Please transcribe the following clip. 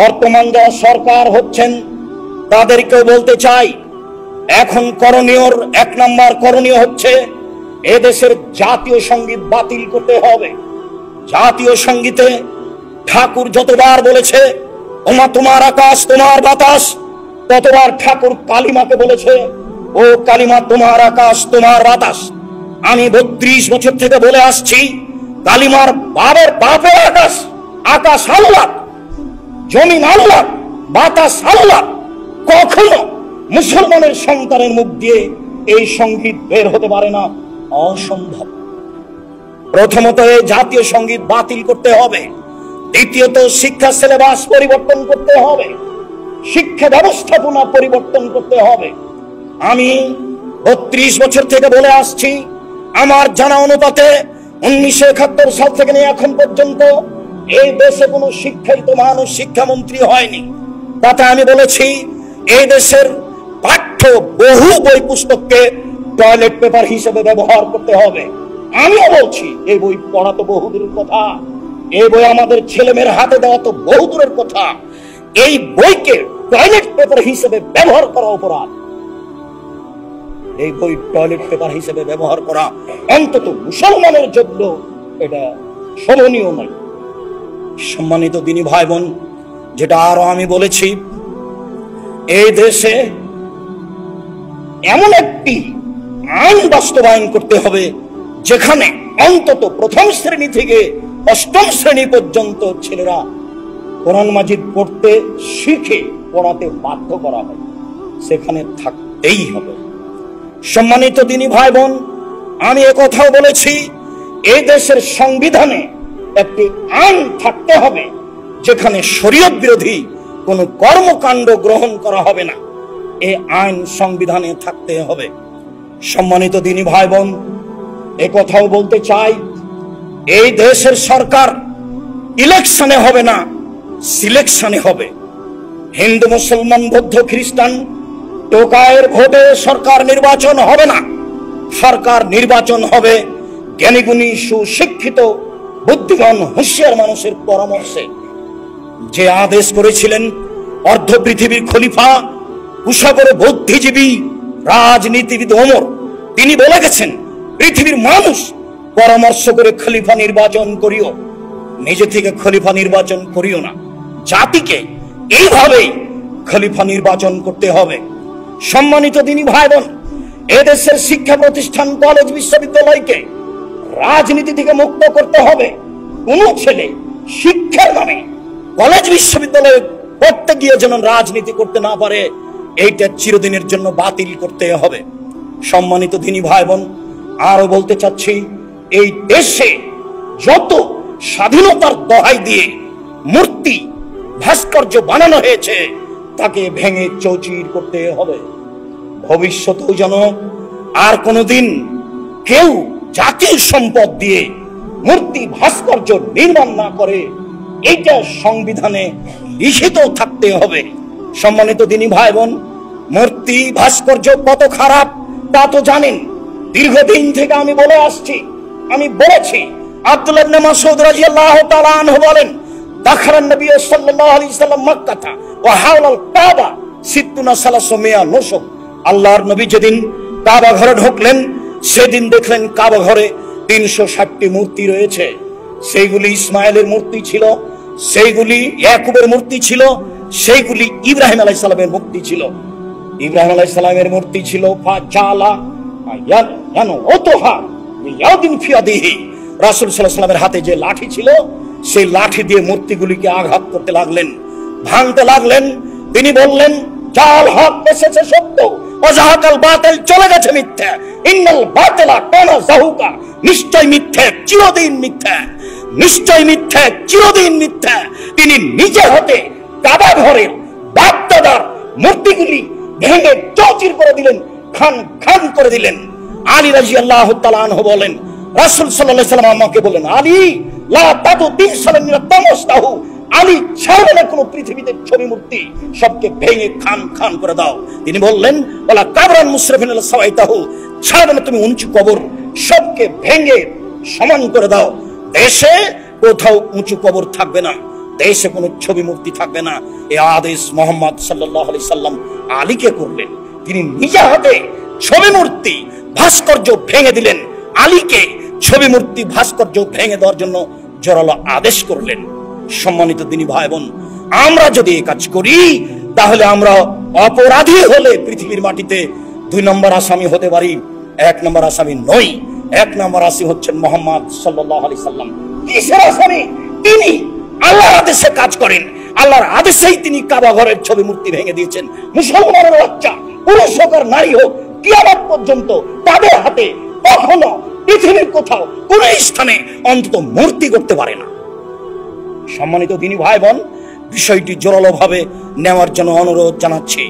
বর্তমান যারা সরকার হচ্ছেন তাদেরকেও বলতে চাই, এখন করণীয়, 1 নম্বর করণীয় হচ্ছে এদেশের জাতীয় সঙ্গীত বাতিল করতে হবে। জাতীয় সঙ্গীতে ঠাকুর যতবার বলেছে ওমা তোমার আকাশ তোমার বাতাস, ততবার ঠাকুর কালিমাকে বলেছে ও কালিমা তোমার আকাশ তোমার বাতাস। আমি 32 বছর থেকে বলে আসছি, কালিমার বাপের আকাশ, আকাশ আল্লাহ, জমিন আল্লাহ, বাতাস আল্লাহ। কখনো মুসলমানের সন্তানের মুখ দিয়ে এই সঙ্গীত বের হতে পারে না, অসম্ভব। প্রথমত এই জাতীয় সঙ্গীত বাতিল করতে হবে। দ্বিতীয়ত শিক্ষা সিলেবাস পরিবর্তন করতে হবে, শিক্ষা ব্যবস্থাপনা পরিবর্তন করতে হবে। আমি 32 বছর থেকে বলে আসছি, আমার জানা অনুপাতে 1971 সাল থেকে নিয়ে এখন পর্যন্ত এই দেশে কোনো শিক্ষিত মানুষ শিক্ষামন্ত্রী হয়নি। তাতে আমি বলেছি এই দেশের পাঠ্য বহু বই পুস্তককে টয়লেট পেপার হিসেবে ব্যবহার করতে হবে। আমিও বলছি এই বই পড়া তো বহু দূরের কথা, এই বই আমাদের ছেলেমেয়ের হাতে দেওয়া তো বহু দূরের কথা। এই বইকে টয়লেট পেপার হিসেবে ব্যবহার করা অপরাধ। এই বই টয়লেট পেপার হিসেবে ব্যবহার করা অন্তত মুসলমানের জন্য এটা শোভনীয় নয়। সম্মানিত দিনী ভাই বোন, যেটা আরো আমি বলেছি, এই দেশে এমন একটি আইন বাস্তবায়ন করতে হবে যেখানে অন্তত 1ম শ্রেণী থেকে 8ম শ্রেণী পর্যন্ত ছেলেরা কোরআন মাজিদ পড়তে শিখে পড়াতে বাধ্য করা হয়, সেখানে থাকতেই হবে। সম্মানিত দিনী ভাই বোন, আমি একথাও বলেছি, এই দেশের সংবিধানে একটি আইন থাকতে হবে যেখানে শরীয়ত বিরোধী কোনো কর্মকাণ্ড গ্রহণ করা হবে না। এই আইন সংবিধানে থাকতে হবে। সম্মানিত দিনী ভাই বোন, একথাও বলতে চাই, এই দেশের সরকার ইলেকশনে হবে না, সিলেকশনে হবে। হিন্দু মুসলমান বৌদ্ধ খ্রিস্টান টোকায়ের ভোটে সরকার নির্বাচন হবে না। সরকার নির্বাচন হবে জ্ঞানীগুণী সুশিক্ষিত বুদ্ধিমান হুঁশিয়ার মানুষের পরামর্শে। যে আদেশ করেছিলেন অর্ধ পৃথিবীর খলিফা কুশাগর বুদ্ধিজীবী রাজনীতিবিদ ওমর, তিনি বলে গেছেন পৃথিবীর মানুষ পরামর্শ করে খলিফা নির্বাচন করিও, নিজে থেকে খলিফা নির্বাচন করিও না। জাতিকে এইভাবেই খলিফা নির্বাচন করতে হবে। সম্মানিত দিনী ভাই বোন, এদেশের শিক্ষা প্রতিষ্ঠান কলেজ বিশ্ববিদ্যালয়কে রাজনীতি থেকে মুক্ত করতে হবে। কোন ছেলে শিক্ষার নামে কলেজ বিশ্ববিদ্যালয়ে পড়তে গিয়ে যেন রাজনীতি করতে না পারে, এইটা চিরদিনের জন্য বাতিল করতে হবে। সম্মানিত দিনী ভাই বোন, আরো বলতে চাচ্ছি, এই দেশে যত স্বাধীনতার দোহাই দিয়ে মূর্তি ভাস্কর্য বানানো হয়েছে তাকে ভেঙে চৌচির করতে হবে। ভবিষ্যতেও যেন আর কোনোদিন কেউ জাতির সম্পদ দিয়ে মূর্তি ভাস্কর্য নির্মাণ না করে, এইটা সংবিধানে লিখিত থাকতে হবে। সম্মানিত দিনী ভাই বোন, মূর্তি ভাস্কর্য কত খারাপ তা তো জানেন। দীর্ঘদিন থেকে আমি বলে আসছি, আমি বলেছি, আব্দুল্লাহ ইবনে মাসউদ রাদিয়াল্লাহু তাআলা আনহু বলেন, দাখালান নবী সাল্লাল্লাহু আলাইহি ওয়াসাল্লাম মক্কাতা ওয়া হাওলাল কাবা সিত্তুনা সালাসুমিয়া নুসব। আল্লাহর নবী যেদিন কাবা ঘরে ঢুকলেন, সেদিন দেখলেন কাবা ঘরে 360টি মূর্তি রয়েছে। সেইগুলি ইসমাইলের মূর্তি ছিল, সেইগুলি ইয়াকুবের মূর্তি ছিল, সেইগুলি ইব্রাহিম আলাইহিস সালামের মূর্তি ছিল। ইব্রাহিম আলাইহিস সালামের মূর্তি ছিল ফাজালা ইয়ানো ওতোহা ইয়াদিন ফিয়াদিহি। রাসূল সাল্লাল্লাহু আলাইহি ওয়াসাল্লামের হাতে যে লাঠি ছিল, সেই লাঠি দিয়ে মূর্তিগুলিকে আঘাত করতে লাগলেন, ভাঙতে লাগলেন। তিনি বললেন, জাল হক এসেছে সত্য, ওয়াজাহাকাল বাতিল চলে গেছে মিথ্যা। ইন্নাল বাতিলা কানা যাহুকা, নিশ্চয় মিথ্যা, চিরদিন মিথ্যা, নিশ্চয় মিথ্যা, চিরদিন মিথ্যা। তিনি নিজে হাতে কাবা ঘরের বাপ দাদার মূর্তিগুলি ভেঙে চৌচির করে দিলেন, খান খান করে দিলেন। আলী রাদিয়াল্লাহু তাআলা আনহু বলেন, রাসূল সাল্লাল্লাহু আলাইহি ওয়াসাল্লাম আমাকে বলেন, আলী লা তাতু তিনসালান তামাসতাহু, আলী ছাড়বে না কোনো পৃথিবীতে ছবি মূর্তি, সবকে ভেঙে খান খান করে দাও। তিনি বললেন, ওয়ালা কাবরান মুসরিফিন সাওয়াইতাহু, ছাড়বে না তুমি উঁচু কবর, সবকে ভেঙে সমান করে দাও। দেশে কোথাও উঁচু কবর থাকবে না। দেশে কোনো ছবি মূর্তি থাকবে না, এই আদেশ মুহাম্মদ সাল্লাল্লাহু আলাইহি সাল্লাম আলীকে করলেন। তিনি নিজে হাতে ছবি মূর্তি ভাস্কর্য ভেঙে দিলেন, আলীকে ছবি মূর্তি ভাস্কর্য ভেঙে দেওয়ার জন্য জোরালো আদেশ করলেন। সম্মানিত দিনী ভাই বোন, আমরা যদি এই কাজ করি তাহলে আমরা অপরাধী হলে পৃথিবীর মাটিতে 2 নম্বর আসামি হতে পারি, 1 নম্বর আসামি নই। 1 নম্বর আসামি হচ্ছেন মুহাম্মদ সাল্লাল্লাহু আলাইহি সাল্লাম। কিসের আসামি? তিনি আল্লাহর আদেশে কাজ করেন, আল্লাহর আদেশেই তিনি কাবা ঘরের ছবি মূর্তি ভেঙে দিয়েছেন। মুসলমানের বাচ্চা, পুরুষ হোক আর নারী হোক, কিয়ামত পর্যন্ত তাদের হাতে কখনো পৃথিবীর কোথাও কোন স্থানে অন্তত মূর্তি করতে পারে না। সম্মানিত দিনী ভাই বোন, বিষয়টি জোরালো ভাবে নেওয়ার জন্য অনুরোধ জানাচ্ছি।